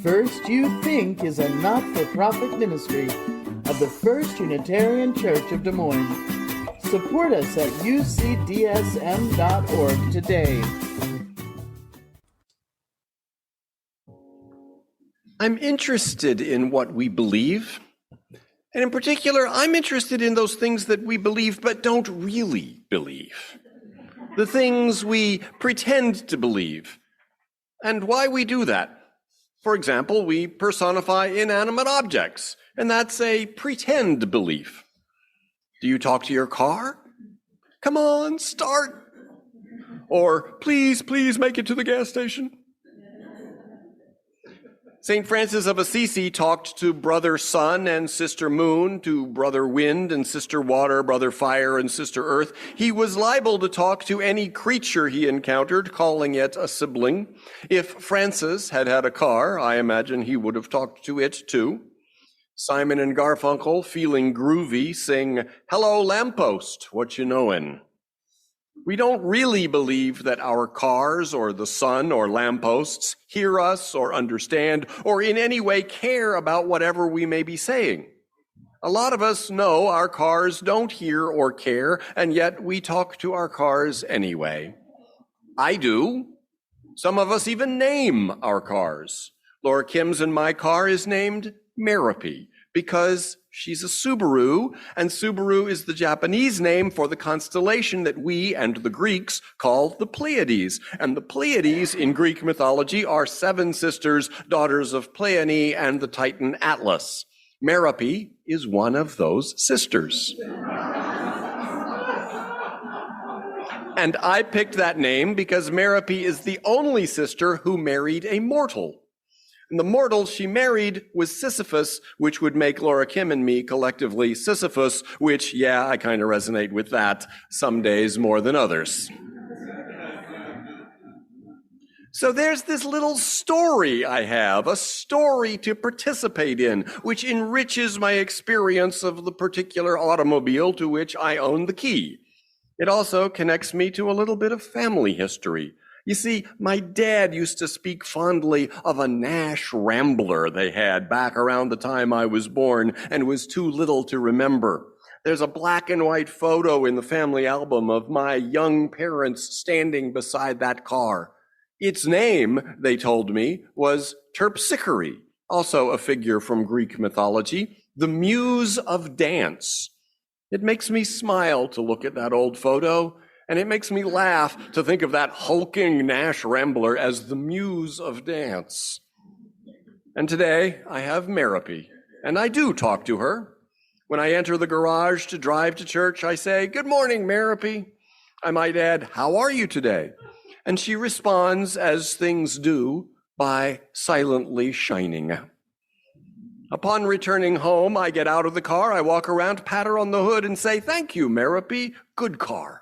First You Think is a not-for-profit ministry of the First Unitarian Church of Des Moines. Support us at ucdsm.org today. I'm interested in what we believe. And in particular, I'm interested in those things that we believe but don't really believe. The things we pretend to believe. And why we do that. For example, we personify inanimate objects, and that's a pretend belief. Do you talk to your car? Come on, start. Or please make it to the gas station. St. Francis of Assisi talked to Brother Sun and Sister Moon, to Brother Wind and Sister Water, Brother Fire and Sister Earth. He was liable to talk to any creature he encountered, calling it a sibling. If Francis had had a car, I imagine he would have talked to it too. Simon and Garfunkel, feeling groovy, sing, "Hello, lamppost, what you knowin'?" We don't really believe that our cars or the sun or lampposts hear us or understand or in any way care about whatever we may be saying. A lot of us know our cars don't hear or care, and yet we talk to our cars anyway. I do. Some of us even name our cars. Laura Kim's and my car is named Meredith because she's a Subaru, and Subaru is the Japanese name for the constellation that we and the Greeks call the Pleiades. And the Pleiades in Greek mythology are 7 sisters, daughters of Pleione and the Titan Atlas. Meredith is one of those sisters. And I picked that name because Meredith is the only sister who married a mortal. And the mortal she married was Sisyphus, which would make Laura Kim and me collectively Sisyphus, which, yeah, I kind of resonate with that some days more than others. So there's this little story I have, a story to participate in, which enriches my experience of the particular automobile to which I own the key. It also connects me to a little bit of family history. You see, my dad used to speak fondly of a Nash Rambler they had back around the time I was born and was too little to remember. There's a black and white photo in the family album of my young parents standing beside that car. Its name, they told me, was Terpsichore, also a figure from Greek mythology, the muse of dance. It makes me smile to look at that old photo. And it makes me laugh to think of that hulking Nash Rambler as the muse of dance. And today I have Meredith, and I do talk to her. When I enter the garage to drive to church, I say, "Good morning, Meredith." I might add, "How are you today?" And she responds, as things do, by silently shining. Upon returning home, I get out of the car, I walk around, pat her on the hood, and say, "Thank you, Meredith, good car."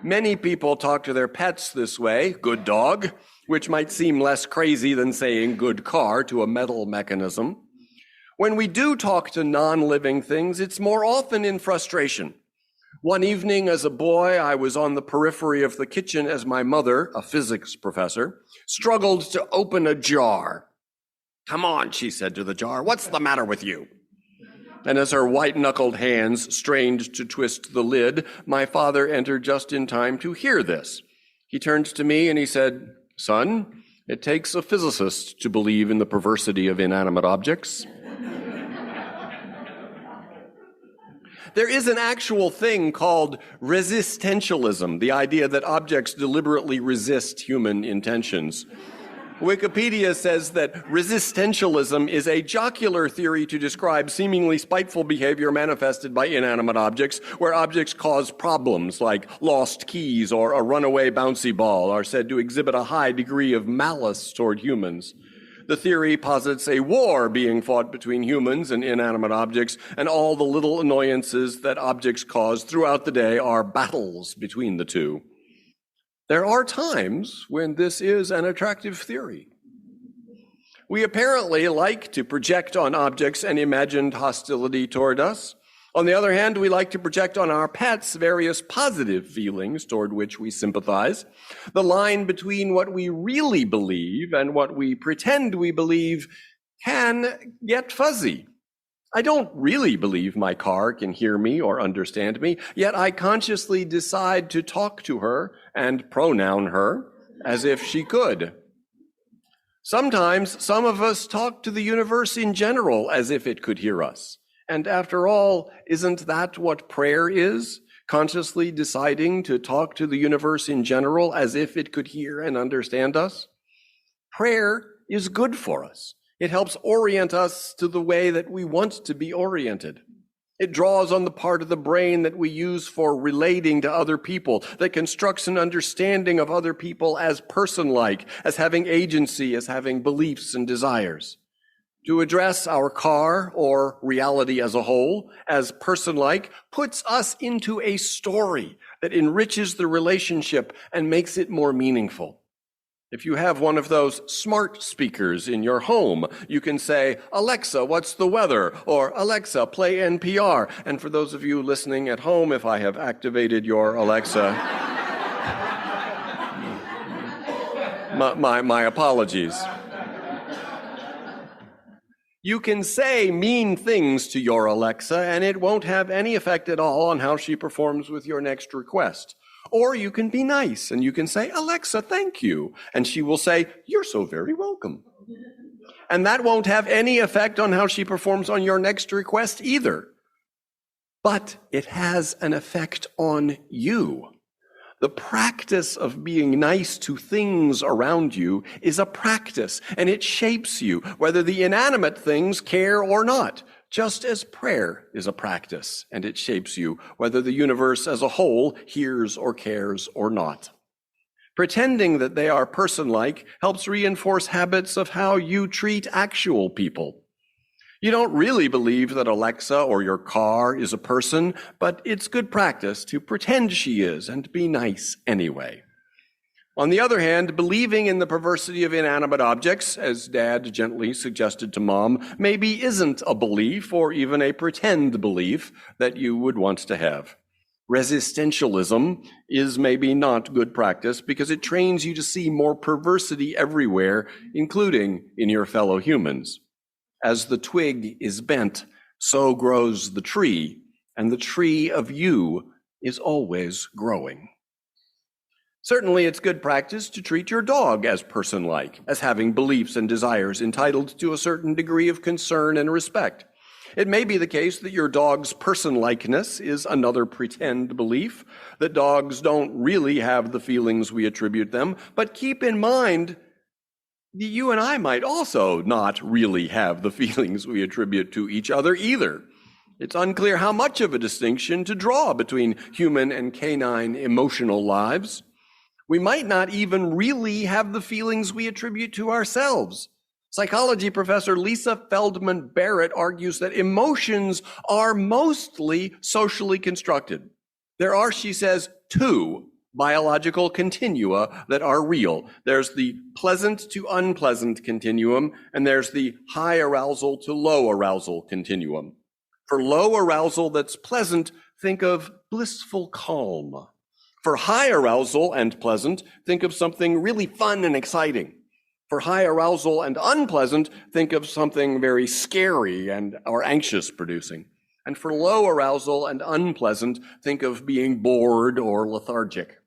Many people talk to their pets this way, "Good dog," which might seem less crazy than saying "good car" to a metal mechanism. When we do talk to non-living things, it's more often in frustration. One evening as a boy, I was on the periphery of the kitchen as my mother, a physics professor, struggled to open a jar. "Come on," she said to the jar, "what's the matter with you?" And as her white-knuckled hands strained to twist the lid, my father entered just in time to hear this. He turned to me and he said, "Son, it takes a physicist to believe in the perversity of inanimate objects." There is an actual thing called resistentialism, the idea that objects deliberately resist human intentions. Wikipedia says that resistentialism is a jocular theory to describe seemingly spiteful behavior manifested by inanimate objects, where objects cause problems like lost keys or a runaway bouncy ball are said to exhibit a high degree of malice toward humans. The theory posits a war being fought between humans and inanimate objects, and all the little annoyances that objects cause throughout the day are battles between the two. There are times when this is an attractive theory. We apparently like to project on objects an imagined hostility toward us. On the other hand, we like to project on our pets various positive feelings toward which we sympathize. The line between what we really believe and what we pretend we believe can get fuzzy. I don't really believe my car can hear me or understand me, yet I consciously decide to talk to her and pronoun her as if she could. Sometimes some of us talk to the universe in general as if it could hear us. And after all, isn't that what prayer is? Consciously deciding to talk to the universe in general as if it could hear and understand us? Prayer is good for us. It helps orient us to the way that we want to be oriented. It draws on the part of the brain that we use for relating to other people, that constructs an understanding of other people as person-like, as having agency, as having beliefs and desires. To address our car or reality as a whole as person-like puts us into a story that enriches the relationship and makes it more meaningful. If you have one of those smart speakers in your home, you can say, "Alexa, what's the weather?" Or "Alexa, play NPR." And for those of you listening at home, if I have activated your Alexa, my apologies. You can say mean things to your Alexa, and it won't have any effect at all on how she performs with your next request. Or you can be nice, and you can say, "Alexa, thank you." And she will say, "You're so very welcome." And that won't have any effect on how she performs on your next request either. But it has an effect on you. The practice of being nice to things around you is a practice, and it shapes you, whether the inanimate things care or not, just as prayer is a practice, and it shapes you, whether the universe as a whole hears or cares or not. Pretending that they are person-like helps reinforce habits of how you treat actual people. You don't really believe that Alexa or your car is a person, but it's good practice to pretend she is and be nice anyway. On the other hand, believing in the perversity of inanimate objects, as Dad gently suggested to Mom, maybe isn't a belief or even a pretend belief that you would want to have. Resistentialism is maybe not good practice because it trains you to see more perversity everywhere, including in your fellow humans. As the twig is bent, so grows the tree, and the tree of you is always growing. Certainly, it's good practice to treat your dog as person-like, as having beliefs and desires entitled to a certain degree of concern and respect. It may be the case that your dog's person-likeness is another pretend belief, that dogs don't really have the feelings we attribute them, but keep in mind you and I might also not really have the feelings we attribute to each other either. It's unclear how much of a distinction to draw between human and canine emotional lives. We might not even really have the feelings we attribute to ourselves. Psychology professor Lisa Feldman Barrett argues that emotions are mostly socially constructed. There are, she says, two biological continua that are real. There's the pleasant to unpleasant continuum, and there's the high arousal to low arousal continuum. For low arousal that's pleasant, think of blissful calm. For high arousal and pleasant, think of something really fun and exciting. For high arousal and unpleasant, think of something very scary and or anxious producing. And for low arousal and unpleasant, think of being bored or lethargic.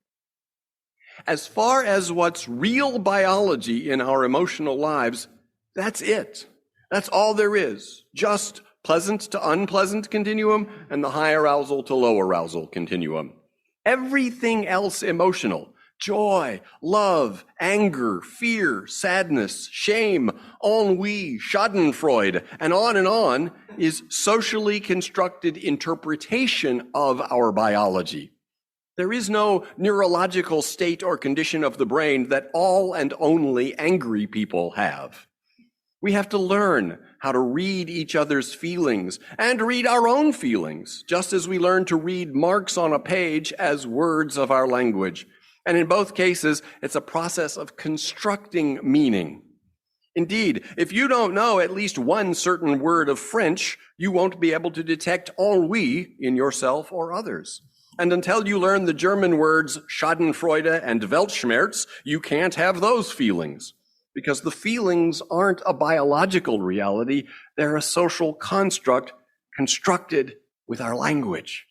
As far as what's real biology in our emotional lives, that's it. That's all there is. Just pleasant to unpleasant continuum and the high arousal to low arousal continuum. Everything else emotional, joy, love, anger, fear, sadness, shame, ennui, schadenfreude, and on, is socially constructed interpretation of our biology. There is no neurological state or condition of the brain that all and only angry people have. We have to learn how to read each other's feelings and read our own feelings, just as we learn to read marks on a page as words of our language. And in both cases, it's a process of constructing meaning. Indeed, if you don't know at least one certain word of French, you won't be able to detect ennui in yourself or others. And until you learn the German words Schadenfreude and Weltschmerz, you can't have those feelings. Because the feelings aren't a biological reality, they're a social construct constructed with our language.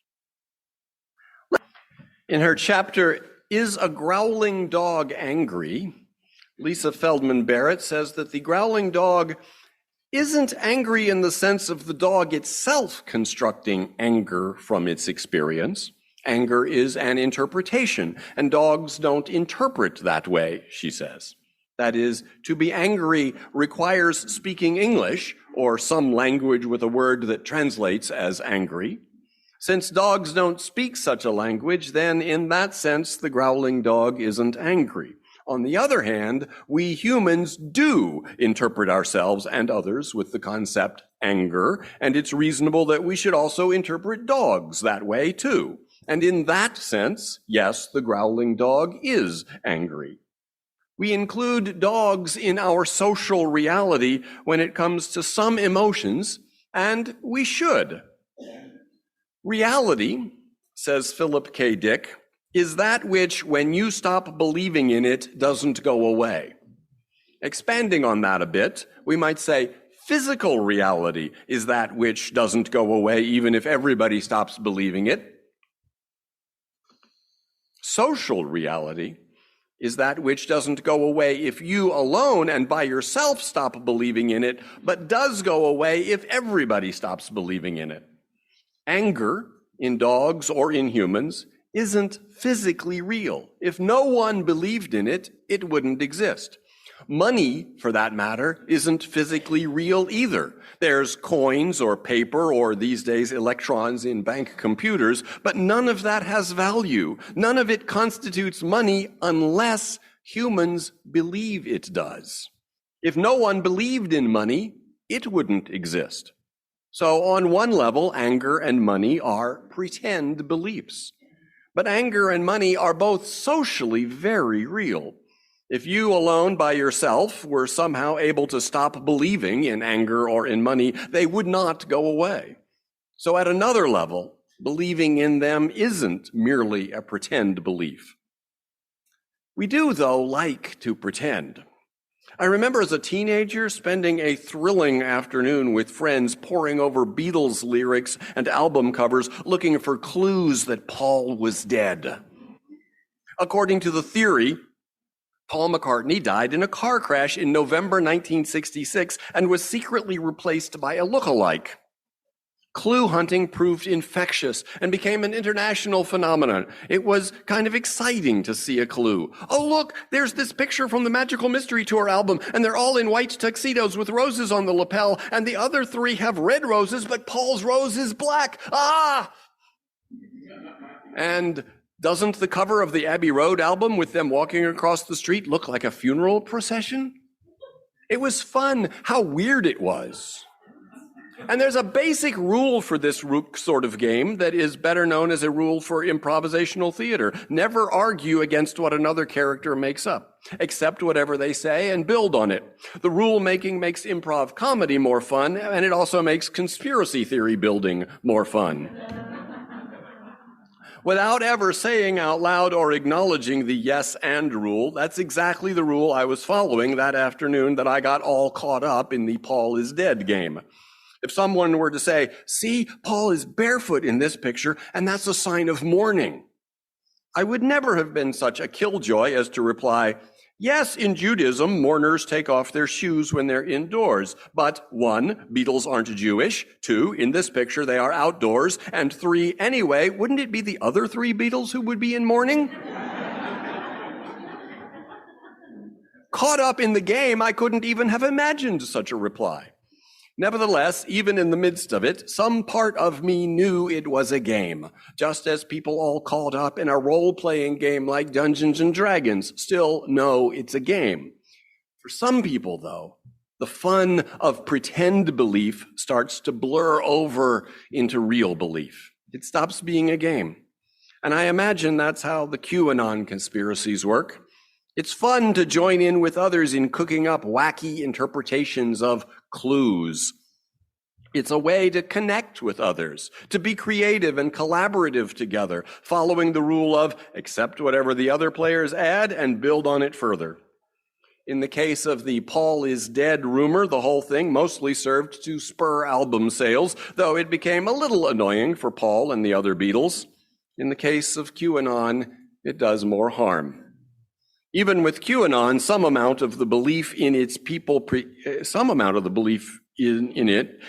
In her chapter, Is a Growling Dog Angry?, Lisa Feldman Barrett says that the growling dog isn't angry in the sense of the dog itself constructing anger from its experience. Anger is an interpretation, and dogs don't interpret that way, she says. That is, to be angry requires speaking English or some language with a word that translates as angry. Since dogs don't speak such a language, then in that sense, the growling dog isn't angry. On the other hand, we humans do interpret ourselves and others with the concept anger, and it's reasonable that we should also interpret dogs that way too. And in that sense, yes, the growling dog is angry. We include dogs in our social reality when it comes to some emotions, and we should. Reality, says Philip K. Dick, is that which, when you stop believing in it, doesn't go away. Expanding on that a bit, we might say physical reality is that which doesn't go away even if everybody stops believing it. Social reality is that which doesn't go away if you alone and by yourself stop believing in it, but does go away if everybody stops believing in it. Anger, in dogs or in humans, isn't physically real. If no one believed in it, it wouldn't exist. Money, for that matter, isn't physically real either. There's coins or paper or these days electrons in bank computers, but none of that has value. None of it constitutes money unless humans believe it does. If no one believed in money, it wouldn't exist. So on one level, anger and money are pretend beliefs. But anger and money are both socially very real. If you alone by yourself were somehow able to stop believing in anger or in money, they would not go away. So at another level, believing in them isn't merely a pretend belief. We do, though, like to pretend. I remember as a teenager spending a thrilling afternoon with friends poring over Beatles lyrics and album covers looking for clues that Paul was dead. According to the theory, Paul McCartney died in a car crash in November 1966 and was secretly replaced by a look-alike. Clue hunting proved infectious and became an international phenomenon. It was kind of exciting to see a clue. Oh, look, there's this picture from the Magical Mystery Tour album, and they're all in white tuxedos with roses on the lapel, and the other three have red roses, but Paul's rose is black. Ah! And doesn't the cover of the Abbey Road album with them walking across the street look like a funeral procession? It was fun. How weird it was. And there's a basic rule for this sort of game that is better known as a rule for improvisational theater. Never argue against what another character makes up. Accept whatever they say and build on it. The rule making makes improv comedy more fun, and it also makes conspiracy theory building more fun. Without ever saying out loud or acknowledging the yes and rule, that's exactly the rule I was following that afternoon that I got all caught up in the Paul is dead game. If someone were to say, see, Paul is barefoot in this picture, and that's a sign of mourning, I would never have been such a killjoy as to reply, yes, in Judaism, mourners take off their shoes when they're indoors. But 1, Beatles aren't Jewish. 2, in this picture, they are outdoors. And 3, anyway, wouldn't it be the other 3 Beatles who would be in mourning? Caught up in the game, I couldn't even have imagined such a reply. Nevertheless, even in the midst of it, some part of me knew it was a game, just as people all caught up in a role-playing game like Dungeons and Dragons still know it's a game. For some people, though, the fun of pretend belief starts to blur over into real belief. It stops being a game. And I imagine that's how the QAnon conspiracies work. It's fun to join in with others in cooking up wacky interpretations of clues. It's a way to connect with others, to be creative and collaborative together, following the rule of accept whatever the other players add and build on it further. In the case of the Paul is dead rumor, the whole thing mostly served to spur album sales, though it became a little annoying for Paul and the other Beatles. In the case of QAnon, it does more harm. Even with QAnon, some amount of the belief in it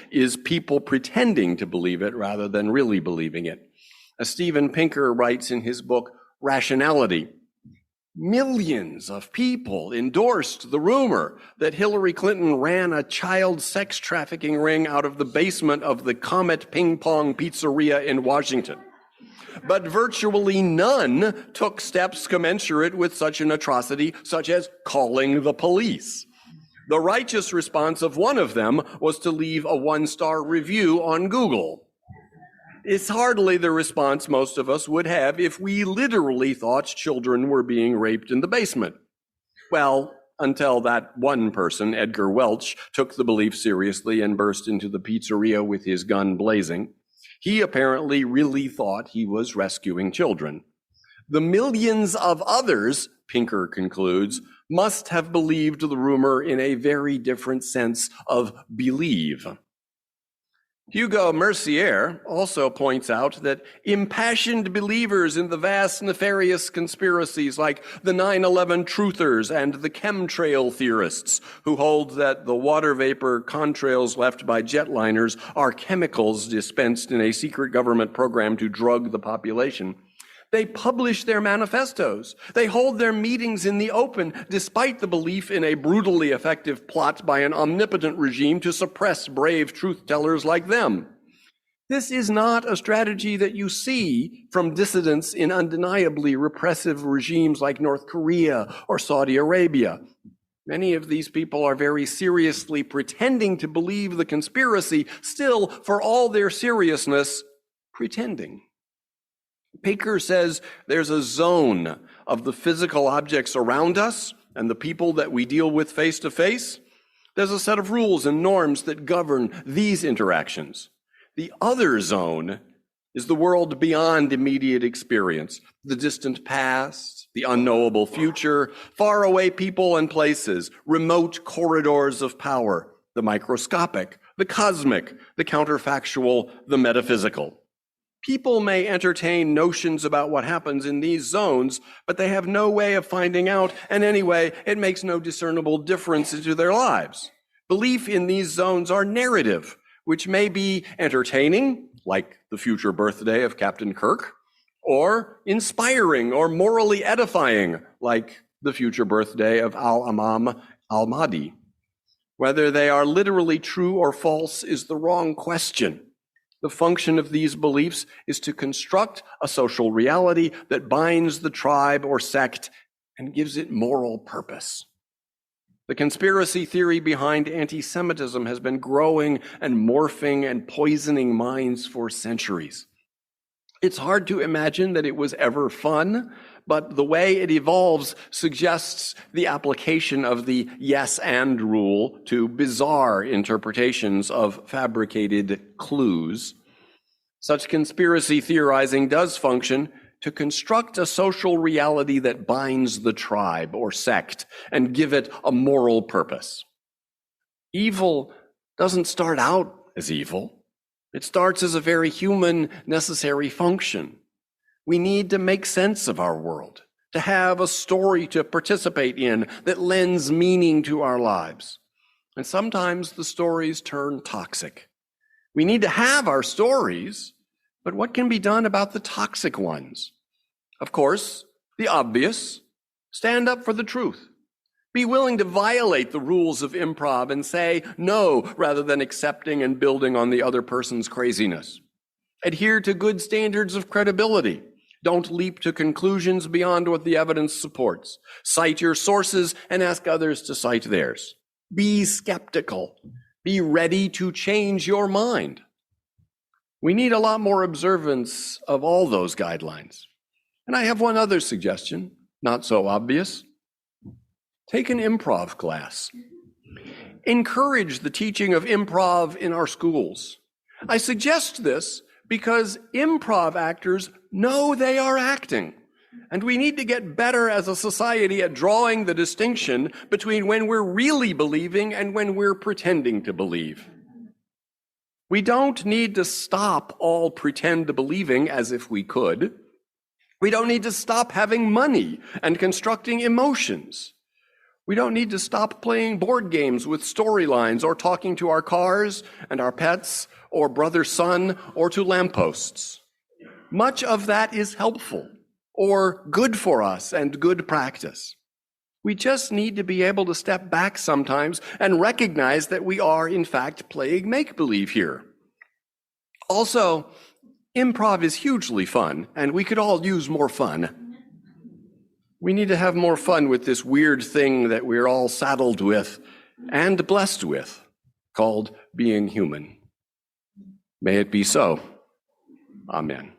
is people pretending to believe it rather than really believing it. As Steven Pinker writes in his book, Rationality, millions of people endorsed the rumor that Hillary Clinton ran a child sex trafficking ring out of the basement of the Comet Ping Pong Pizzeria in Washington. But virtually none took steps commensurate with such an atrocity, such as calling the police. The righteous response of one of them was to leave a 1-star review on Google. It's hardly the response most of us would have if we literally thought children were being raped in the basement. Well, until that one person, Edgar Welch, took the belief seriously and burst into the pizzeria with his gun blazing. He apparently really thought he was rescuing children. The millions of others, Pinker concludes, must have believed the rumor in a very different sense of believe. Hugo Mercier also points out that impassioned believers in the vast nefarious conspiracies like the 9/11 truthers and the chemtrail theorists who hold that the water vapor contrails left by jetliners are chemicals dispensed in a secret government program to drug the population. They publish their manifestos. They hold their meetings in the open, despite the belief in a brutally effective plot by an omnipotent regime to suppress brave truth-tellers like them. This is not a strategy that you see from dissidents in undeniably repressive regimes like North Korea or Saudi Arabia. Many of these people are very seriously pretending to believe the conspiracy, still, for all their seriousness, pretending. Pinker says there's a zone of the physical objects around us and the people that we deal with face to face. There's a set of rules and norms that govern these interactions. The other zone is the world beyond immediate experience, the distant past, the unknowable future, faraway people and places, remote corridors of power, the microscopic, the cosmic, the counterfactual, the metaphysical. People may entertain notions about what happens in these zones, but they have no way of finding out, and anyway, it makes no discernible difference into their lives. Belief in these zones are narrative, which may be entertaining, like the future birthday of Captain Kirk, or inspiring or morally edifying, like the future birthday of Al-Imam al-Mahdi. Whether they are literally true or false is the wrong question. The function of these beliefs is to construct a social reality that binds the tribe or sect and gives it moral purpose. The conspiracy theory behind anti-Semitism has been growing and morphing and poisoning minds for centuries. It's hard to imagine that it was ever fun, but the way it evolves suggests the application of the yes and rule to bizarre interpretations of fabricated clues. Such conspiracy theorizing does function to construct a social reality that binds the tribe or sect and give it a moral purpose. Evil doesn't start out as evil. It starts as a very human, necessary function. We need to make sense of our world, to have a story to participate in that lends meaning to our lives. And sometimes the stories turn toxic. We need to have our stories, but what can be done about the toxic ones? Of course, the obvious: stand up for the truth. Be willing to violate the rules of improv and say no rather than accepting and building on the other person's craziness. Adhere to good standards of credibility. Don't leap to conclusions beyond what the evidence supports. Cite your sources and ask others to cite theirs. Be skeptical. Be ready to change your mind. We need a lot more observance of all those guidelines. And I have one other suggestion, not so obvious. Take an improv class. Encourage the teaching of improv in our schools. I suggest this because improv actors know they are acting, and we need to get better as a society at drawing the distinction between when we're really believing and when we're pretending to believe. We don't need to stop all pretend believing as if we could. We don't need to stop having money and constructing emotions. We don't need to stop playing board games with storylines or talking to our cars and our pets or brother sun or to lampposts. Much of that is helpful or good for us and good practice. We just need to be able to step back sometimes and recognize that we are, in fact, playing make-believe here. Also, improv is hugely fun, and we could all use more fun. We need to have more fun with this weird thing that we're all saddled with and blessed with, called being human. May it be so. Amen.